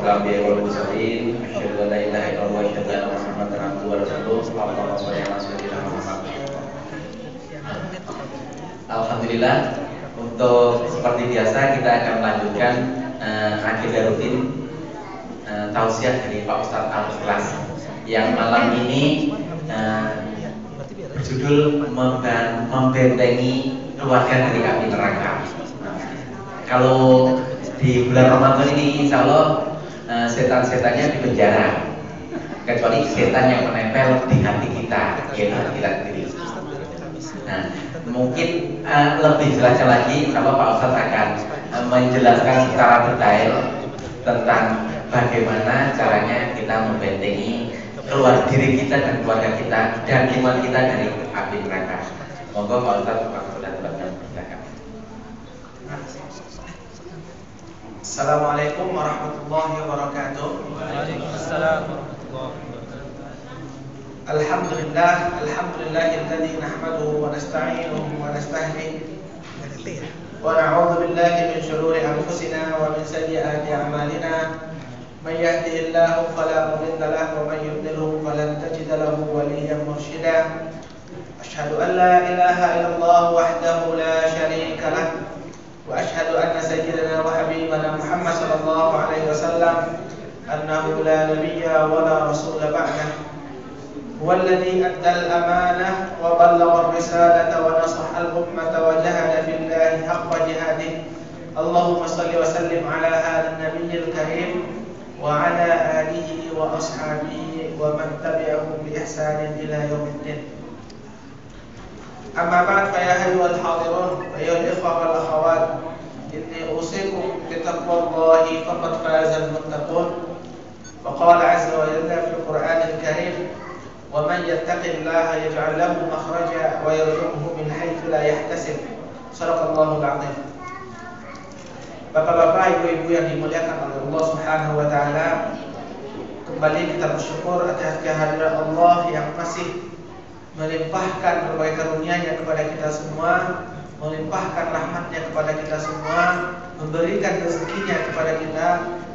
الأنبياء والمرسلين أشهد أن لا إله إلا الله وأشهد أن محمدا عبده ورسوله اللهم صل على سيدنا Muhammad. Alhamdulillah, untuk seperti biasa kita akan melanjutkan agenda rutin tausiah dari Pak Ustadz Al-Ikhlas yang malam ini berjudul membentengi keluarga dari api neraka. Kalau di bulan Ramadan ini insya Allah setan-setannya di penjara, kecuali setan yang menempel di hati kita, yaitu hati kita sendiri. Nah, mungkin lebih jelasnya lagi insya Allah Pak Ustadz akan menjelaskan secara detail tentang bagaimana caranya kita membentengi diri kita dan keluarga kita dan iman kita dari api neraka. Monggo Pak Ustadz, Pak Ustadz silakan. Assalamualaikum warahmatullahi wabarakatuh. Waalaikumsalam warahmatullahi wabarakatuh. Alhamdulillahilladzi nahmaduhu wa nasta'inuhu wa nasta'hdihi wa na'udzu billahi min shururi anfusina wa min sayyiati a'malina. Man yahdihillahu fala mudilla lahu wa man yudlilhu falan tajida lahu waliyyan mursyida. Asyhadu an la ilaha illallah wahdahu la syarika lah wa asyhadu anna sayyidana wa habibana Muhammad sallallahu alaihi wasallam annahu la nabiyya wa la rasula ba'dah. Huwa alladhi adda al-amanah wa ballagha ar-risalata wa nasaha al-ummata wa jahada fillahi haqqa jihadihi. Allahumma shalli wa sallim ala hadha an-nabiyyil karim wa ala alihi wa ashabihi wa man tabi'ahum bi ihsanin ila yaumiddin. Amma ba'd, fa ya ayyuhal hadirun wa ya ikhwa wal akhawat, inni usikum bi taqwallahi faqad fazal muttaqun. Wa qala 'azza wa jalla fil Qur'anil Karim, wa man yattaqillaha yaj'al lahu makhraja wa yarzuqhu min haitsu la yahtasib. Shadaqallahul 'azim. Bapak-bapak, ibu-ibu yang dimuliakan oleh Allah Subhanahu wa taala, kembali kita bersyukur atas kehadiran Allah yang masih melimpahkan berbagai karunia-Nya kepada kita semua, melimpahkan rahmat-Nya kepada kita semua, memberikan rezeki-Nya kepada kita,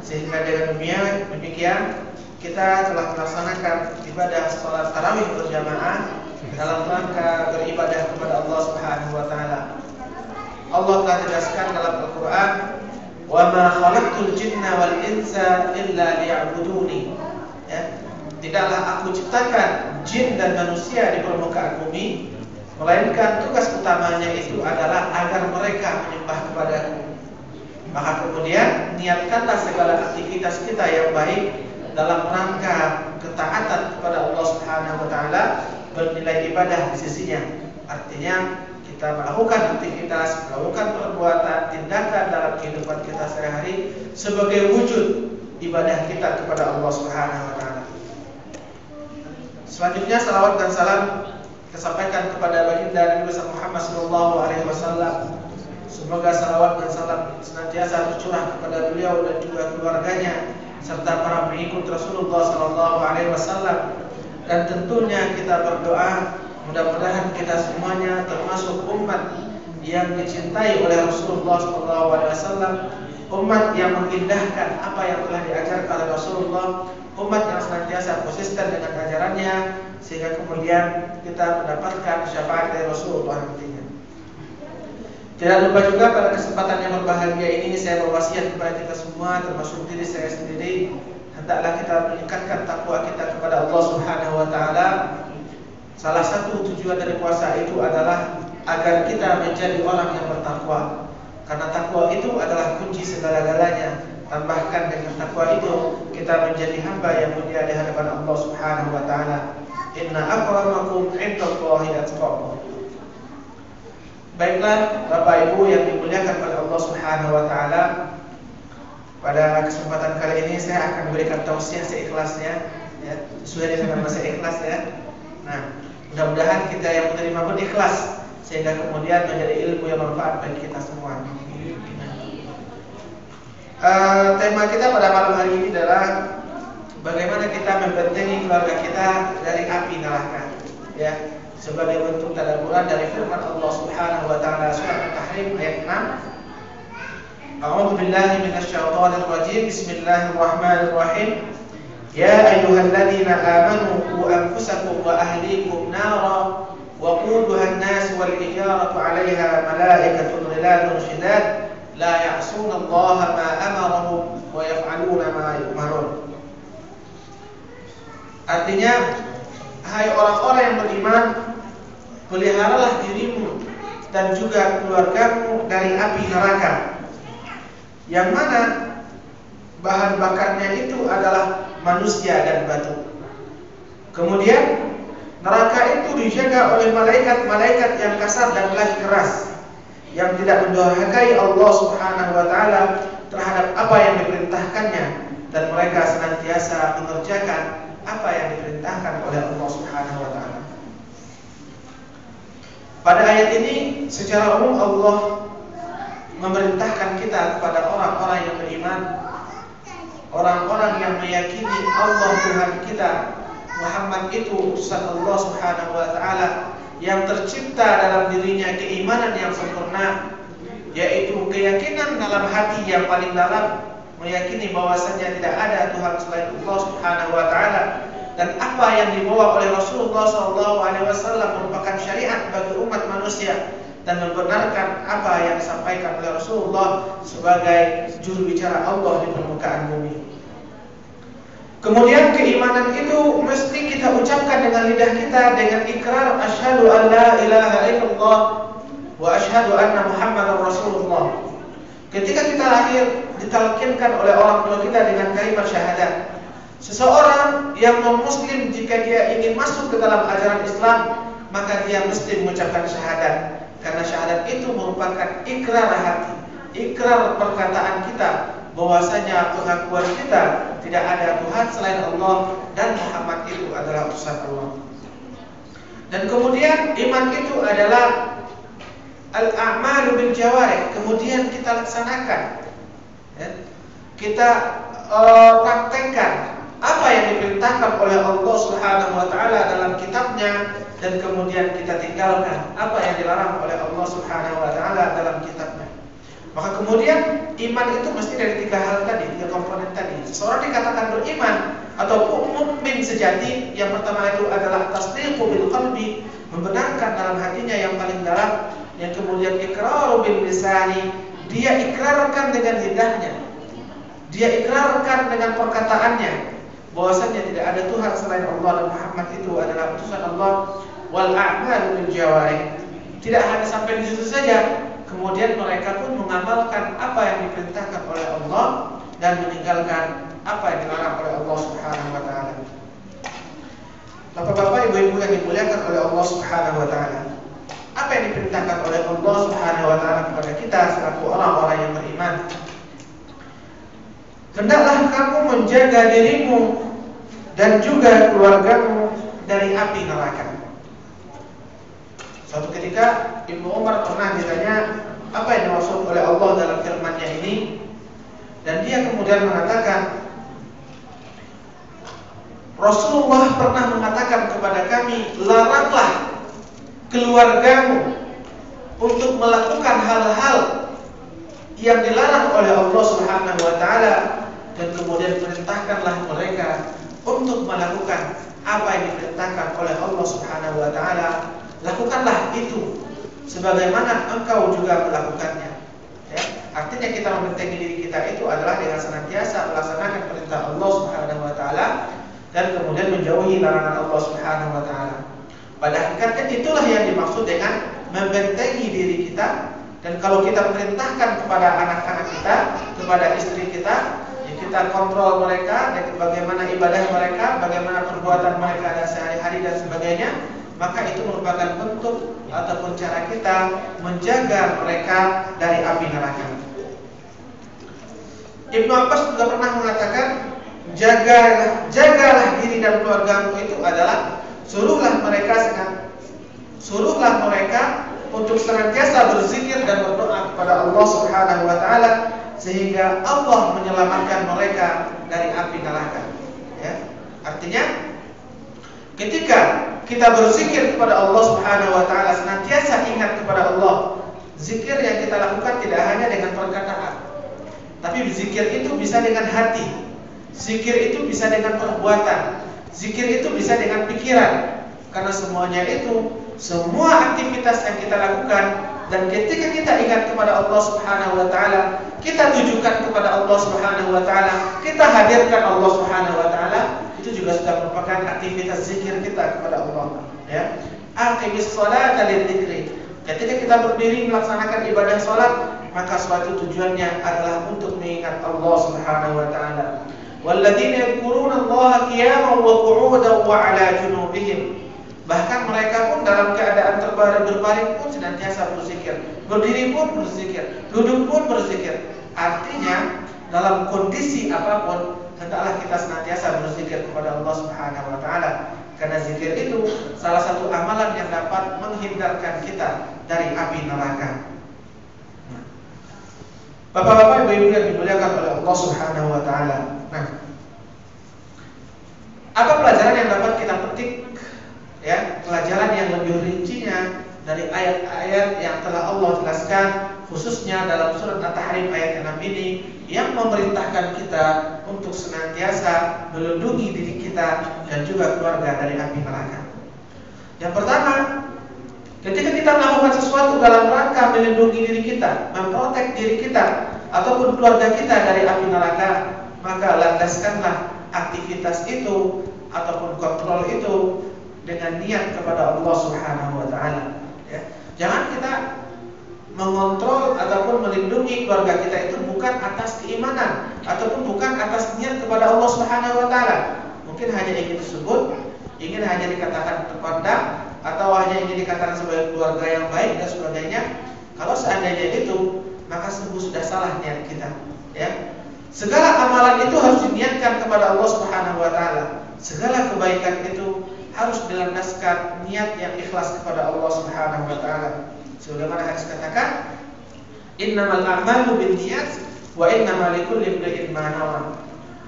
sehingga dengan demikian kita telah melaksanakan ibadah salat tarawih berjamaah dalam rangka beribadah kepada Allah Subhanahu wa taala. Allah telah tegaskan dalam Al-Qur'an, "Wa ma khalaqtul jinna wal insa illa liya'buduni." Ya, tidaklah aku ciptakan jin dan manusia di permukaan bumi melainkan tugas utamanya itu adalah agar mereka menyembah kepadaku. Maka kemudian niatkanlah segala aktivitas kita yang baik dalam rangka ketaatan kepada Allah Subhanahu wa taala bernilai ibadah di sisinya. Artinya kita melakukan aktivitas, melakukan perbuatan, tindakan dalam kehidupan kita sehari-hari sebagai wujud ibadah kita kepada Allah Subhanahu wa taala. Selanjutnya salawat dan salam disampaikan kepada baginda Nabi Muhammad sallallahu alaihi wasallam. Semoga salawat dan salam senantiasa tercurah kepada beliau dan juga keluarganya serta para pengikut Rasulullah sallallahu alaihi wasallam. Dan tentunya kita berdoa mudah-mudahan kita semuanya termasuk umat yang dicintai oleh Rasulullah sallallahu alaihi wasallam, umat yang mengindahkan apa yang telah diajarkan oleh Rasulullah, umat yang senantiasa konsisten dengan ajarannya, sehingga kemudian kita mendapatkan syafaat dari Rasulullah nantinya. Tidak lupa juga pada kesempatan yang berbahagia ini saya berwasiat kepada kita semua, termasuk diri saya sendiri, hendaklah kita meningkatkan takwa kita kepada Allah Subhanahu wa taala. Salah satu tujuan dari puasa itu adalah agar kita menjadi orang yang bertakwa, karena takwa itu adalah kunci segala-galanya. Tambahkan dengan takwa itu kita menjadi hamba yang mulia di hadapan Allah Subhanahu wa taala. Inna akramakum 'indallahi atqakum. Baiklah Bapak Ibu yang dimuliakan oleh Allah Subhanahu wa taala, pada kesempatan kali ini saya akan berikan tausiah seikhlasnya, ya, sesuai dengan bahasa ikhlas ya. Nah, mudah-mudahan kita yang menerima pun ikhlas sehingga kemudian menjadi ilmu yang bermanfaat bagi kita semua. Tema kita pada malam hari ini adalah bagaimana kita membentengi keluarga kita dari api neraka. Ya, sebagai bentuk tadabburan dari firman Allah Subhanahu wa taala surat At-Tahrim ayat 6. A'udzu billahi minasyaitonir rajim. Bismillahirrahmanirrahim. Ya ayyuhalladzina amanu qu anfusakum wa ahlikum nara وقودها الناس والحجارة عليها ملائكة غلاظ شداد لا يعصون الله ما أمرهم ويفعلون ما يؤمرون. Artinya, hai orang-orang yang beriman, peliharalah dirimu dan juga keluargamu dari api neraka, yang mana bahan bakarnya itu adalah manusia dan batu. Kemudian neraka itu dijaga oleh malaikat-malaikat yang kasar dan lagi keras, yang tidak mendurhakai Allah Subhanahu wa taala terhadap apa yang diperintahkannya, dan mereka senantiasa mengerjakan apa yang diperintahkan oleh Allah Subhanahu wa taala. Pada ayat ini secara umum Allah memerintahkan kita kepada orang-orang yang beriman, orang-orang yang meyakini Allah Tuhan kita, Muhammad itu utusan Allah Subhanahu wa taala, yang tercipta dalam dirinya keimanan yang sempurna, yaitu keyakinan dalam hati yang paling dalam, meyakini bahwasanya tidak ada Tuhan selain Allah Subhanahu wa taala, dan apa yang dibawa oleh Rasulullah SAW merupakan syariat bagi umat manusia, dan membenarkan apa yang disampaikan oleh Rasulullah sebagai juru bicara Allah di permukaan bumi. Kemudian keimanan itu mesti kita ucapkan dengan lidah kita dengan ikrar asyhadu an la ilaha illallah wa asyhadu anna Muhammadar Rasulullah. Ketika kita lahir ditalkinkan oleh orang tua kita dengan kalimat syahadat. Seseorang yang non-muslim jika dia ingin masuk ke dalam ajaran Islam, maka dia mesti mengucapkan syahadat, karena syahadat itu merupakan ikrar hati, ikrar perkataan kita bahwasanya pengakuan kita tidak ada Tuhan selain Allah dan Muhammad itu adalah utusan Allah. Dan kemudian iman itu adalah al-a'malu bil jawarih, kemudian kita laksanakan, ya. Kita praktekkan apa yang diperintahkan oleh Allah Subhanahu wa taala dalam kitabnya, dan kemudian kita tinggalkan apa yang dilarang oleh Allah Subhanahu wa taala dalam kitabnya. Maka kemudian iman itu mesti dari tiga hal tadi, tiga komponen tadi. Seseorang dikatakan beriman atau mukmin sejati, yang pertama itu adalah tasdiqu bil qalbi, membenarkan dalam hatinya yang paling dalam. Yang kemudian iqraru bil lisani, dia ikrarkan dengan lidahnya, dia ikrarkan dengan perkataannya bahwasanya tidak ada Tuhan selain Allah dan Muhammad itu adalah utusan Allah. Wal a'malu bil jawarih, tidak hanya sampai di situ saja, kemudian mereka pun mengamalkan apa yang diperintahkan oleh Allah dan meninggalkan apa yang dilarang oleh Allah Subhanahu wa taala. Bapak-bapak, ibu-ibu yang dimuliakan oleh Allah Subhanahu wa taala, apa yang diperintahkan oleh Allah Subhanahu wa taala kepada kita selaku orang-orang yang beriman? Hendaklah kamu menjaga dirimu dan juga keluargamu dari api neraka. Suatu ketika Ibnu Umar pernah ditanya apa yang dimaksud oleh Allah dalam firman-Nya ini, dan dia kemudian mengatakan, Rasulullah pernah mengatakan kepada kami, laranglah keluargamu untuk melakukan hal-hal yang dilarang oleh Allah Subhanahu wa taala, dan kemudian perintahkanlah mereka untuk melakukan apa yang diperintahkan oleh Allah Subhanahu wa taala. Lakukanlah itu sebagaimana engkau juga melakukannya, ya. Artinya kita membentengi diri kita itu adalah dengan senantiasa melaksanakan perintah Allah Subhanahu wa taala dan kemudian menjauhi larangan Allah Subhanahu wa taala. Pada hakikatnya itulah yang dimaksud dengan membentengi diri kita. Dan kalau kita perintahkan kepada anak-anak kita, kepada istri kita, ya kita kontrol mereka, bagaimana ibadah mereka, bagaimana perbuatan mereka sehari-hari dan sebagainya, maka itu merupakan bentuk ataupun cara kita menjaga mereka dari api neraka. Ibnu Abbas juga pernah mengatakan, jagalah diri dan keluargamu itu adalah suruhlah mereka untuk senantiasa berzikir dan berdoa kepada Allah Subhanahu wa taala, sehingga Allah menyelamatkan mereka dari api neraka, ya. Artinya ketika kita berzikir kepada Allah Subhanahu wa taala, senantiasa ingat kepada Allah. Zikir yang kita lakukan tidak hanya dengan perkataan, Tapi zikir itu bisa dengan hati, zikir itu bisa dengan perbuatan, zikir itu bisa dengan pikiran. Karena semuanya itu, semua aktivitas yang kita lakukan, dan ketika kita ingat kepada Allah Subhanahu wa taala, kita tujukan kepada Allah Subhanahu wa taala, kita hadirkan Allah Subhanahu wa taala, itu juga sudah merupakan aktivitas zikir kita kepada Allah, ya. Aqimis sholata lidzikri. Ketika kita berdiri melaksanakan ibadah salat, maka suatu tujuannya adalah untuk mengingat Allah Subhanahu wa taala. Walladzina yadhkuruna Allaha qiyaman wa qu'udan wa 'ala junubihim. Bahkan mereka pun dalam keadaan berbaring pun senantiasa berzikir, berdiri pun berzikir, duduk pun berzikir. Artinya dalam kondisi apapun hendaklah kita senantiasa berzikir kepada Allah Subhanahu wa taala. Karena zikir itu salah satu amalan yang dapat menghindarkan kita dari api neraka. Bapak-bapak, ibu-ibu yang dimuliakan oleh Allah Subhanahu wa taala. Nah, apa pelajaran yang dapat kita petik? Ya, pelajaran yang lebih rincinya dari ayat-ayat yang telah Allah jelaskan, khususnya dalam surat At-Tahrim ayat 6 ini, yang memerintahkan kita untuk senantiasa melindungi diri kita dan juga keluarga dari api neraka. Yang pertama, ketika kita melakukan sesuatu dalam rangka melindungi diri kita, memprotek diri kita ataupun keluarga kita dari api neraka, maka landaskanlah aktivitas itu ataupun kontrol itu dengan niat kepada Allah Subhanahu wa taala, ya. Jangan kita mengontrol ataupun melindungi keluarga kita itu bukan atas keimanan ataupun bukan atas niat kepada Allah Subhanahu wa taala. Mungkin hanya ingin disebut, ingin hanya dikatakan terpandang, atau hanya ingin dikatakan sebagai keluarga yang baik dan sebagainya. Kalau seandainya itu, maka sungguh sudah salah niat kita, ya. Segala amalan itu harus diniatkan kepada Allah Subhanahu wa taala. Segala kebaikan itu harus dilandaskan niat yang ikhlas kepada Allah Subhanahu wa taala. Sebagaimana hadis katakan, innamal a'malu binniyat wa innamal likulli imrin ma nawa.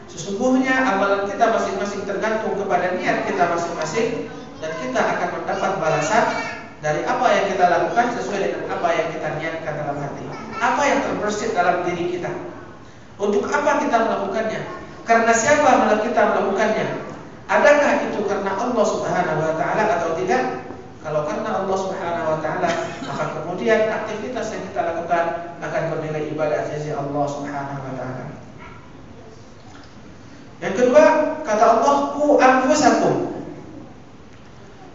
Sesungguhnya amalan kita masing-masing tergantung kepada niat kita masing-masing, dan kita akan mendapat balasan dari apa yang kita lakukan sesuai dengan apa yang kita niatkan dalam hati. Apa yang terbersit dalam diri kita. Untuk apa kita melakukannya? Karena siapa kita melakukannya? Adakah itu karena Allah Subhanahu wa taala atau tidak? Kalau karena Allah Subhanahu wa taala, maka kemudian aktivitas yang kita lakukan akan bernilai ibadah sisi Allah Subhanahu wa taala. Yang kedua, kata Allah, qu anfusakum.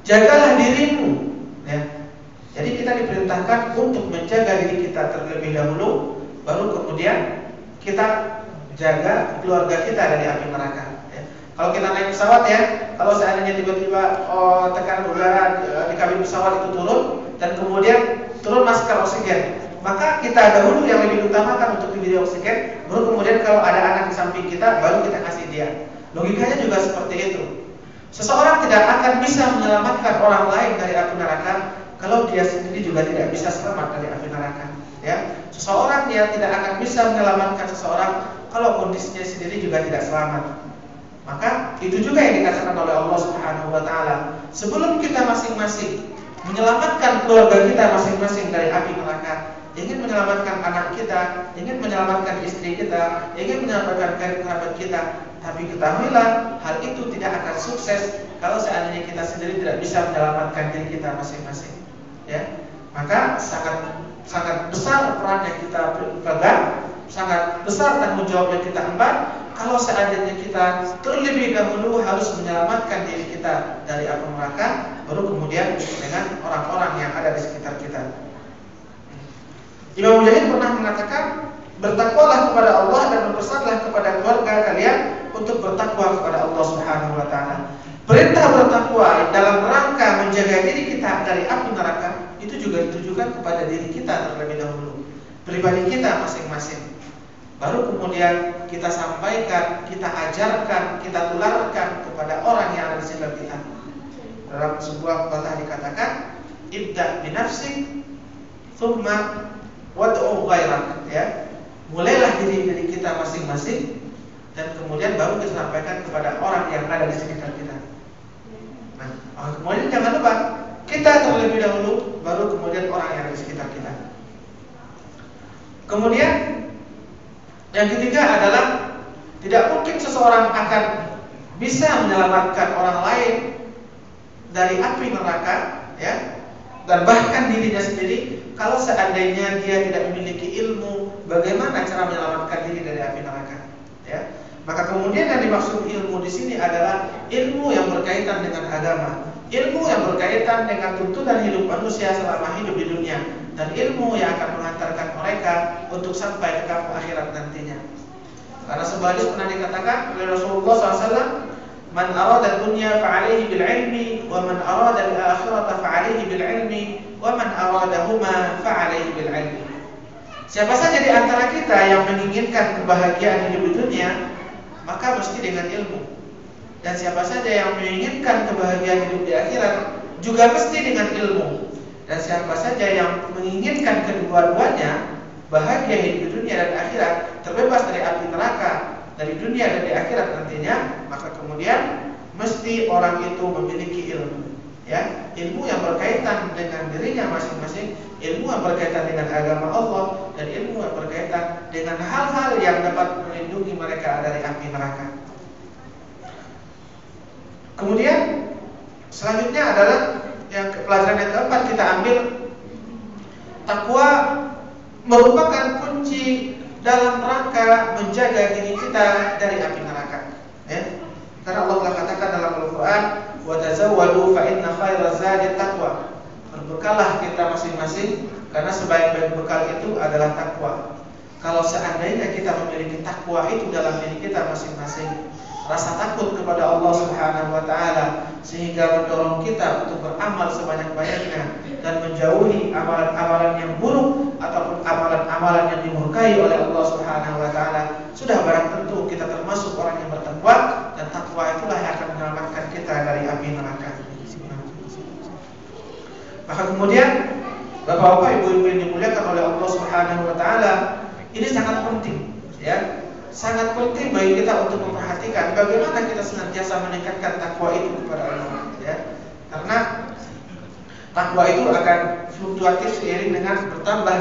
Jagalah dirimu, ya. Jadi kita diperintahkan untuk menjaga diri kita terlebih dahulu, baru kemudian kita jaga keluarga kita dari api neraka. Kalau kita naik pesawat, ya, kalau seandainya tiba-tiba tekanan udara di kabin pesawat itu turun dan kemudian turun masker oksigen, maka kita dahulu yang lebih utamakan untuk diberi oksigen, baru kemudian kalau ada anak di samping kita, baru kita kasih dia. Logikanya juga seperti itu. Seseorang tidak akan bisa menyelamatkan orang lain dari api neraka kalau dia sendiri juga tidak bisa selamat dari api neraka, ya. Seseorang yang tidak akan bisa menyelamatkan seseorang kalau kondisinya sendiri juga tidak selamat. Maka itu juga yang dikatakan oleh Allah Subhanahu wa taala. Sebelum kita masing-masing menyelamatkan keluarga kita masing-masing dari api neraka, ingin menyelamatkan anak kita, ingin menyelamatkan istri kita, ingin menyelamatkan kerabat kita, tapi ketahuilah hal itu tidak akan sukses kalau seandainya kita sendiri tidak bisa menyelamatkan diri kita masing-masing, ya. Maka sangat besar peran yang kita pegang, sangat besar tanggung jawab yang kita emban kalau seandainya kita terlebih dahulu harus menyelamatkan diri kita dari api neraka, baru kemudian dengan orang-orang yang ada di sekitar kita. Imam Mujahid pernah mengatakan, bertakwalah kepada Allah dan berpesanlah kepada keluarga kalian untuk bertakwa kepada Allah Subhanahu wa taala. Perintah bertakwa dalam rangka menjaga diri kita dari api neraka itu juga ditujukan kepada diri kita terlebih dahulu, pribadi kita masing-masing. Baru kemudian kita sampaikan, kita ajarkan, kita tularkan kepada orang yang ada di sekitar kita. Dalam sebuah pepatah dikatakan, ibda' binafsik, thumma wad'u ghairak, ya. Mulailah diri kita masing-masing, dan kemudian baru kita sampaikan kepada orang yang ada di sekitar kita. Nah, kemudian jangan lupa, kita terlebih dahulu, baru kemudian orang yang ada di sekitar kita. Kemudian Yang ketiga adalah tidak mungkin seseorang akan bisa menyelamatkan orang lain dari api neraka, ya, dan bahkan dirinya sendiri kalau seandainya dia tidak memiliki ilmu bagaimana cara menyelamatkan diri dari api neraka, ya. Maka kemudian yang dimaksud ilmu di sini adalah ilmu yang berkaitan dengan agama, ilmu yang berkaitan dengan tuntunan hidup manusia selama hidup di dunia, dan ilmu yang akan mengantarkan mereka untuk sampai ke kampung akhirat nantinya. Karena sebuah hadis pernah dikatakan oleh Rasulullah SAW, "Man arada dunya fa'alaihi bil ilmi, wa man arada al akhirata fa'alaihi bil ilmi, wa man aradahuma fa'alaihi bil ilmi." Siapa saja di antara kita yang menginginkan kebahagiaan hidup di dunia, maka mesti dengan ilmu. Dan siapa saja yang menginginkan kebahagiaan hidup di akhirat, juga mesti dengan ilmu. Dan siapa saja yang menginginkan kedua-duanya, bahagia hidup di dunia dan akhirat, terbebas dari api neraka, dari dunia dan di akhirat nantinya, maka kemudian mesti orang itu memiliki ilmu, ya, ilmu yang berkaitan dengan dirinya masing-masing, ilmu yang berkaitan dengan agama Allah, dan ilmu yang berkaitan dengan hal-hal yang dapat melindungi mereka dari api neraka. Kemudian selanjutnya adalah yang pelajaran yang keempat kita ambil, takwa merupakan kunci dalam rangka menjaga diri kita dari api neraka, ya. Karena Allah telah katakan dalam Al-Quran, "Wa tazawwadu fa inna khairaz zadi taqwa." Berbekallah kita masing-masing, karena sebaik-baik bekal itu adalah takwa. Kalau seandainya kita memiliki takwa itu dalam diri kita masing-masing, rasa takut kepada Allah Subhanahu wa taala, sehingga mendorong kita untuk beramal sebanyak-banyaknya dan menjauhi amalan-amalan yang buruk ataupun amalan-amalan yang dimurkai oleh Allah Subhanahu wa taala, sudah barang tentu kita termasuk orang yang bertakwa, dan takwa itulah yang akan menyelamatkan kita dari api neraka. Maka kemudian Bapak-bapak, ibu-ibu yang dimuliakan oleh Allah Subhanahu wa taala, ini sangat penting, ya. Sangat penting bagi kita untuk memperhatikan bagaimana kita senantiasa meningkatkan takwa itu kepada Allah, ya. Karena takwa itu akan fluktuatif seiring dengan bertambah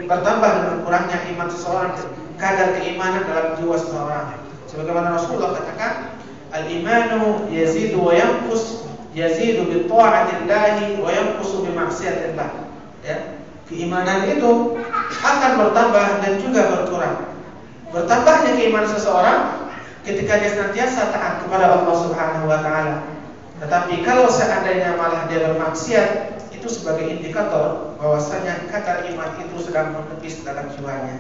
dengan kurangnya iman seseorang, kadar keimanan dalam jiwa seseorang. Sebagaimana Rasulullah katakan, "Al-imanu yazidu wa yanqus, yazidu bi ta'atillahi wa yanqusu bi ma'siyatillah." Ya, keimanan itu akan bertambah dan juga berkurang. Bertambahnya keimanan seseorang ketika dia senantiasa taat kepada Allah Subhanahu wa taala. Tetapi kalau seandainya malah dia bermaksiat, itu sebagai indikator bahwasanya kadar iman itu sedang menipis dalam jiwanya.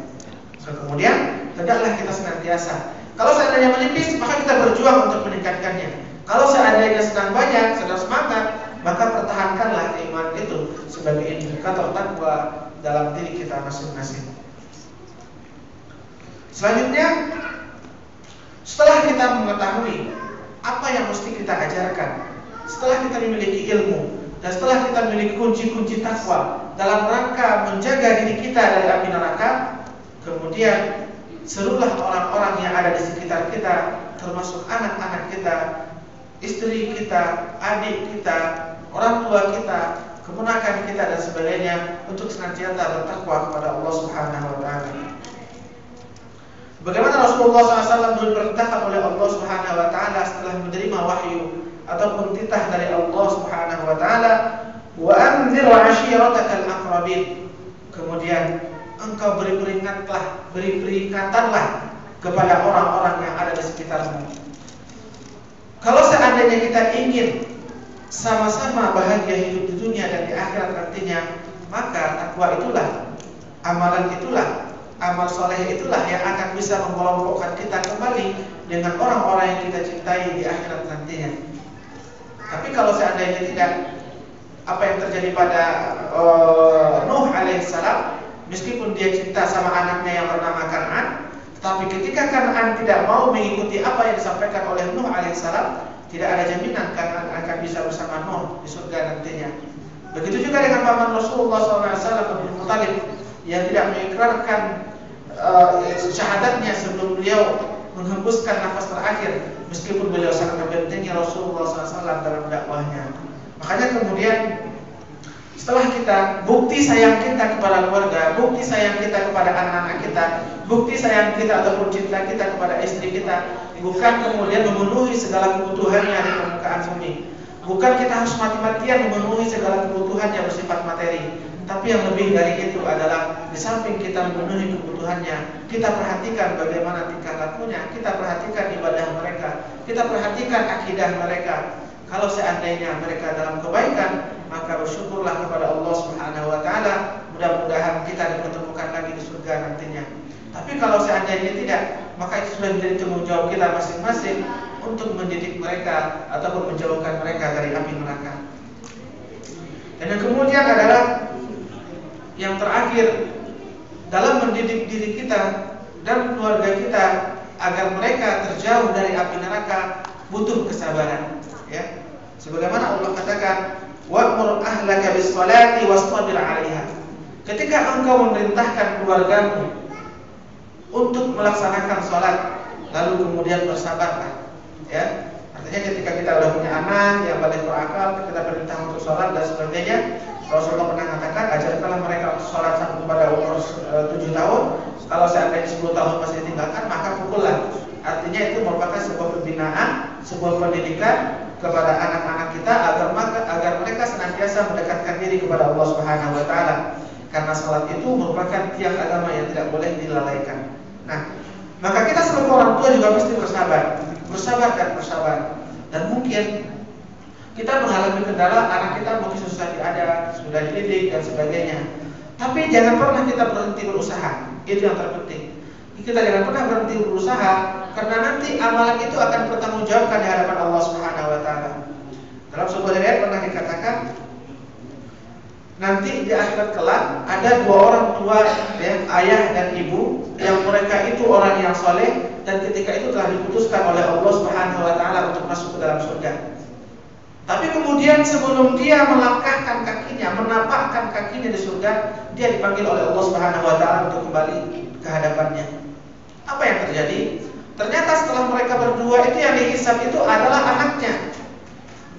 Kemudian hendaklah kita senantiasa, kalau seandainya menipis, maka kita berjuang untuk meningkatkannya. Kalau seandainya sedang banyak, sedang semangat, maka pertahankanlah keimanan itu sebagai indikator takwa dalam diri kita masing-masing. Selanjutnya, setelah kita mengetahui apa yang mesti kita ajarkan, setelah kita memiliki ilmu, dan setelah kita memiliki kunci-kunci takwa dalam rangka menjaga diri kita dari api neraka, kemudian serulah orang-orang yang ada di sekitar kita, termasuk anak-anak kita, istri kita, adik kita, orang tua kita, keponakan kita, dan sebagainya, untuk senantiasa bertakwa kepada Allah Subhanahu wa taala. Bagaimana Rasulullah SAW diperintahkan oleh Allah Subhanahu wa taala setelah menerima wahyu ataupun titah dari Allah Subhanahu wa taala, "Wa anzir ashiratakal aqrabin." Kemudian engkau beri peringatanlah kepada orang-orang yang ada di sekitarmu. Kalau seandainya kita ingin sama-sama bahagia hidup di dunia dan di akhirat nantinya, maka takwa itulah, amalan itulah, amal soleh itulah yang akan bisa mengelompokkan kita kembali dengan orang-orang yang kita cintai di akhirat nantinya. Tapi kalau seandainya tidak, apa yang terjadi pada Nuh alaihissalam, meskipun dia cinta sama anaknya yang bernama Kan'an, tetapi ketika Kan'an tidak mau mengikuti apa yang disampaikan oleh Nuh alaihissalam, tidak ada jaminan Kan'an akan bisa bersama Nuh di surga nantinya. Begitu juga dengan paman Rasulullah SAW, Abdul Muttalib, yang tidak mengikrarkan syahadatnya sebelum beliau menghembuskan nafas terakhir, meskipun beliau sangat membentengi Rasulullah SAW dalam dakwahnya. Makanya kemudian Setelah kita, bukti sayang kita kepada keluarga, bukti sayang kita kepada anak-anak kita, bukti sayang kita ataupun cinta kita kepada istri kita, bukan kemudian memenuhi segala kebutuhannya di permukaan bumi. Bukan kita harus mati-matian memenuhi segala kebutuhannya bersifat materi. Tapi yang lebih dari itu adalah di samping kita memenuhi kebutuhannya, kita perhatikan bagaimana tingkah lakunya, kita perhatikan ibadah mereka, kita perhatikan akidah mereka. Kalau seandainya mereka dalam kebaikan, maka bersyukurlah kepada Allah Subhanahu wa taala. Mudah-mudahan kita dipertemukan lagi di surga nantinya. Tapi kalau seandainya tidak, maka itu sudah menjadi tanggung jawab kita masing-masing untuk mendidik mereka ataupun menjauhkan mereka dari api neraka. Dan yang kemudian adalah yang terakhir, dalam mendidik diri kita dan keluarga kita agar mereka terjauh dari api neraka, butuh kesabaran. Ya, sebagaimana Allah katakan, wa'mur ahlaka bis-shalati wastabir 'alaiha. Ketika engkau memerintahkan keluargamu untuk melaksanakan sholat, lalu kemudian bersabarlah. Ya, artinya ketika kita sudah punya anak yang balik berakal, kita perintah untuk sholat dan sebagainya. Rasulullah pernah mengatakan, ajarkanlah mereka untuk sholat sampai pada umur 7 tahun. Kalau seandainya 10 tahun masih ditinggalkan, maka pukullah. Artinya itu merupakan sebuah pembinaan, sebuah pendidikan kepada anak-anak kita agar mereka senantiasa mendekatkan diri kepada Allah Subhanahu wa taala. Karena salat itu merupakan tiang agama yang tidak boleh dilalaikan. Nah, maka kita sebagai orang tua juga mesti bersabar dan bersabar. Dan mungkin kita mengalami kendala, anak kita mungkin susah diajar, sudah dididik dan sebagainya. Tapi jangan pernah kita berhenti berusaha. Itu yang terpenting. Kita jangan pernah berhenti berusaha, karena nanti amalan itu akan bertanggungjawabkan di hadapan Allah Subhanahu wa taala. Dalam sebuah riwayat pernah dikatakan, nanti di akhirat kelak ada dua orang tua, ya, ayah dan ibu, yang mereka itu orang yang soleh, dan ketika itu telah diputuskan oleh Allah Subhanahu wa taala untuk masuk ke dalam surga. Tapi kemudian sebelum dia melangkahkan kakinya, menapakkan kakinya di surga, dia dipanggil oleh Allah Subhanahu wa taala untuk kembali ke hadapannya. Apa yang terjadi? Ternyata setelah mereka berdua itu yang dihisab itu adalah anaknya.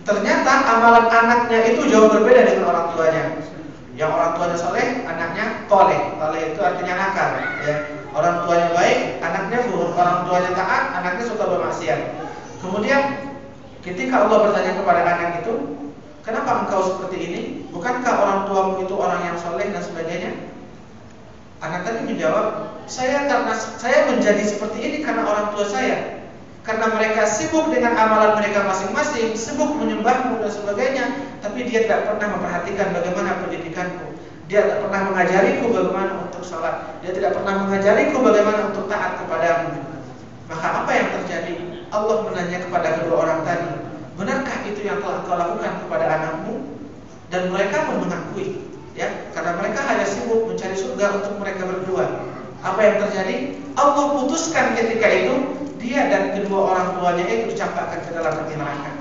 Ternyata amalan anaknya itu jauh berbeda dengan orang tuanya. Yang orang tuanya soleh, anaknya toleh. Toleh itu artinya nakal. Ya. Orang tuanya baik, anaknya buruk. Orang tuanya taat, anaknya suka bermaksiat. Kemudian ketika Allah bertanya kepada anak itu, kenapa engkau seperti ini? Bukankah orang tuamu itu orang yang soleh dan sebagainya? Anak tadi menjawab, saya menjadi seperti ini karena orang tua saya. Karena mereka sibuk dengan amalan mereka masing-masing, sibuk menyembahmu dan sebagainya, tapi dia tidak pernah memperhatikan bagaimana pendidikanku. Dia tidak pernah mengajariku bagaimana untuk sholat. Dia tidak pernah mengajariku bagaimana untuk taat kepadamu. Maka apa yang terjadi? Allah menanya kepada kedua orang tadi, benarkah itu yang telah kau lakukan kepada anakmu? Dan mereka pun mengakui, ya, karena mereka hanya sibuk mencari surga untuk mereka berdua. Apa yang terjadi? Allah putuskan ketika itu dia dan kedua orang tuanya itu dicampakkan ke dalam api neraka.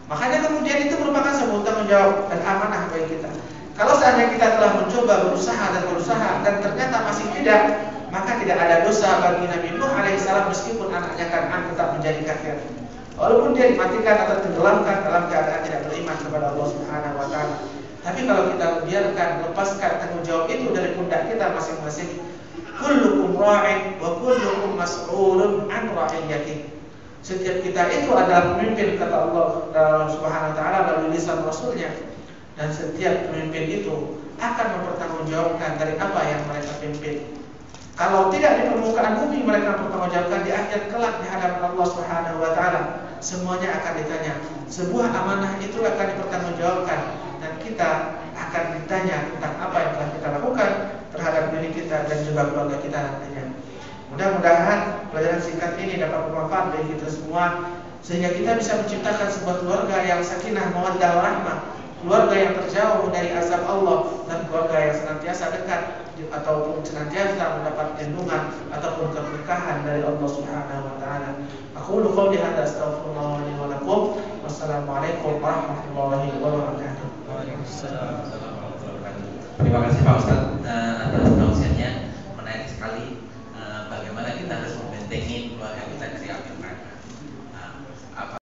Makanya kemudian itu merupakan sebuah tanggung jawab dan amanah bagi kita. Kalau seandainya kita telah mencoba berusaha dan ternyata masih tidak, maka tidak ada dosa bagi Nabi Nuh alaihissalam meskipun anaknya Kan'an tetap menjadi kafir. Walaupun dia dimatikan atau tenggelamkan dalam keadaan tidak beriman kepada Allah Subhanahu wa taala. Tapi kalau kita biarkan, lepaskan tanggung jawab itu dari pundak kita masing-masing, kullukum ra'in wa kullukum mas'ulun an ra'iyatihi. Setiap kita itu adalah pemimpin, kata Allah Subhanahu wa taala melalui lisan Rasulnya. Dan setiap pemimpin itu akan mempertanggungjawabkan dari apa yang mereka pimpin. Kalau tidak di permukaan bumi, mereka mempertanggungjawabkan di akhir kelak di hadapan Allah Subhanahu wa taala. Semuanya akan ditanya. Sebuah amanah itu akan dipertanggungjawabkan, dan kita akan ditanya tentang apa yang telah kita lakukan terhadap diri kita dan juga keluarga kita nantinya. Mudah-mudahan pelajaran singkat ini dapat bermanfaat bagi kita semua, sehingga kita bisa menciptakan sebuah keluarga yang sakinah, mawaddah, warahmah, keluarga yang terjauh dari azab Allah, dan keluarga yang senantiasa dekat ataupun senantiasa mendapat perlindungan ataupun keberkahan dari Allah Subhanahu wa taala. Aqulu qouli hadza astaghfirullah li wa lakum. Wassalamualaikum warahmatullahi wabarakatuh. Waalaikumsalam. Terima kasih Pak Ustaz atas tausiahnya.